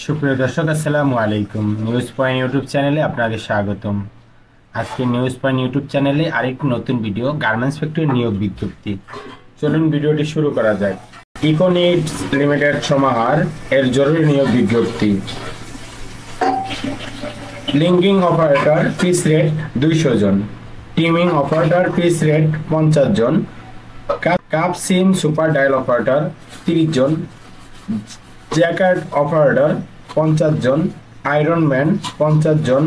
সুপ্রিয় দর্শক, আসসালামু আলাইকুম। নিউজ পয়েন্ট ইউটিউব চ্যানেলে আপনাদের স্বাগতম। আজকে নিউজ পয়েন্ট ইউটিউব চ্যানেলে আরেকটি নতুন ভিডিও, গার্মেন্টস ফ্যাক্টরি নিয়োগ বিজ্ঞপ্তি। চলুন ভিডিওটি শুরু করা যাক। ইকোনিডস লিমিটেড সমাহার এর জরুরি নিয়োগ বিজ্ঞপ্তি। লিঙ্কিং অপারেটর পিস রেট 200 জন, টিমিং অপারেটর পিস রেট 50 জন, কাপ সিম সুপার ডায়াল অপারেটর 30 জন, জ্যাকার্ড অপারেটর 50 জন, আয়রন ম্যান 50 জন,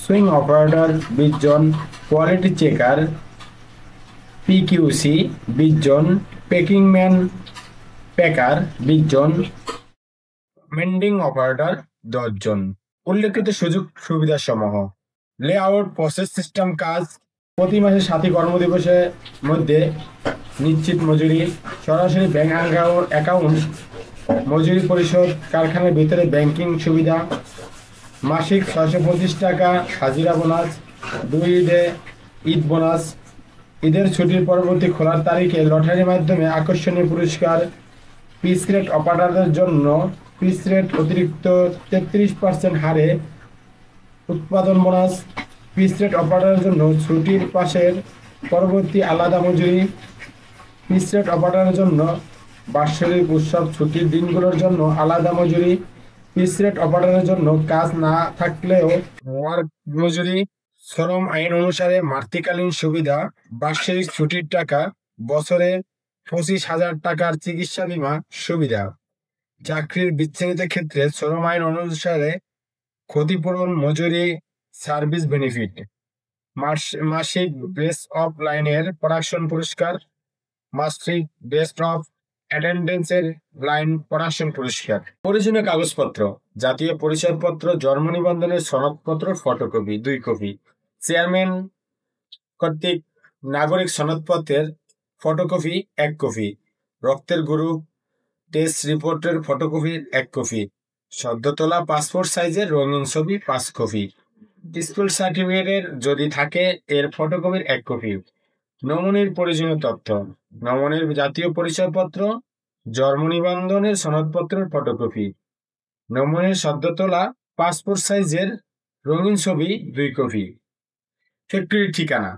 সুইং অপারেটর 20 জন, কোয়ালিটি চেকার পিকিউসি 20 জন, পেকিং ম্যান প্যাকার 20 জন, মেন্ডিং অপারেটর 10 জন। উল্লেখিত সুযোগ সুবিধা সমূহ: লেআউট প্রসেস সিস্টেম কাজ প্রতি মাসে 7 কর্মদিবসের মধ্যে নিশ্চিত মজুরি, সরাসরি ব্যাংক অ্যাকাউন্ট, মজুরি পরিশোধ, কারখানার ভিতরে ব্যাংকিং সুবিধা, মাসিক 625 টাকা হাজিরা বোনাস, 2 ঈদে ঈদ বোনাস, ঈদের ছুটির পরবর্তী খোলার তারিখে লটারির মাধ্যমে আকর্ষণীয় পুরস্কার, পিস রেট অপারেটরদের জন্য পিস রেট অতিরিক্ত 33% হারে উৎপাদন বোনাস, পিস রেট অপারেটরের জন্য ছুটির পাশের পরবর্তী আলাদা মজুরি, পিস রেট অপারেটরের জন্য বাৎসরিক উৎসব ছুটির দিনগুলোর জন্য আলাদা মজুরি, পিস রেট অপারেটরের জন্য কাজ না থাকলেও ওয়ার্ক মজুরি, শ্রম আইন অনুসারে মাতৃকালীন সুবিধা, বাৎসরিক ছুটির টাকা, বছরে 25,000 টাকার চিকিৎসা বীমা সুবিধা, চাকরির বিচ্ছেদের ক্ষেত্রে শ্রম আইন অনুসারে ক্ষতিপূরণ, মজুরি, সার্ভিস বেনিফিট, মাসিক বেস্ট অফ লাইনের প্রোডাকশন পুরস্কার, মাসিক বেস্ট অফ অ্যাটেন্ডেন্সের লাইন প্রোডাকশন পুরস্কার। প্রয়োজনীয় কাগজপত্র: জাতীয় পরিচয়পত্র, জন্ম নিবন্ধনের সনদপত্র ফটোকপি 2 কপি, চেয়ারম্যান কর্তৃক নাগরিক সনদপত্রের ফটোকপি 1 কপি, রক্তের গ্রুপ টেস্ট রিপোর্টের ফটোকপি 1 কপি, সদ্য তোলা পাসপোর্ট সাইজের রঙিন ছবি 5 কপি, স্কুল সার্টিফিকেটের যদি থাকে এর ফটোকপির 1 কপি। নমুনির প্রয়োজনীয় তথ্য: নমুনির জাতীয় পরিচয়পত্র, জন্ম নিবন্ধনের সনদপত্রের ফটোকপি, নমুনির সদ্য তোলা পাসপোর্ট সাইজের রঙিন ছবি 2 কপি। ফ্যাক্টরির ঠিকানা: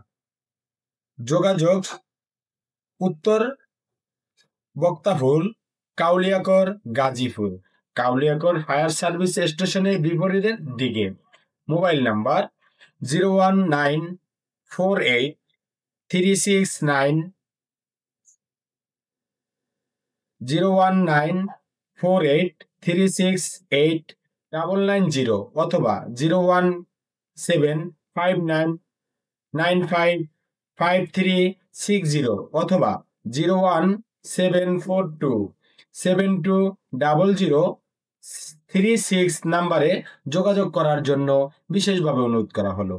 যোগাযোগ উত্তর বক্তাফুল, কাউলিয়াকর, গাজীপুর, কাউলিয়াকর ফায়ার সার্ভিস স্টেশনের বিপরীতের দিকে। মোবাইল নাম্বার 01948368990 অথবা 01759955360 অথবা 01742720036 নাম্বারে যোগাযোগ করার জন্য বিশেষভাবে অনুরোধ করা হলো।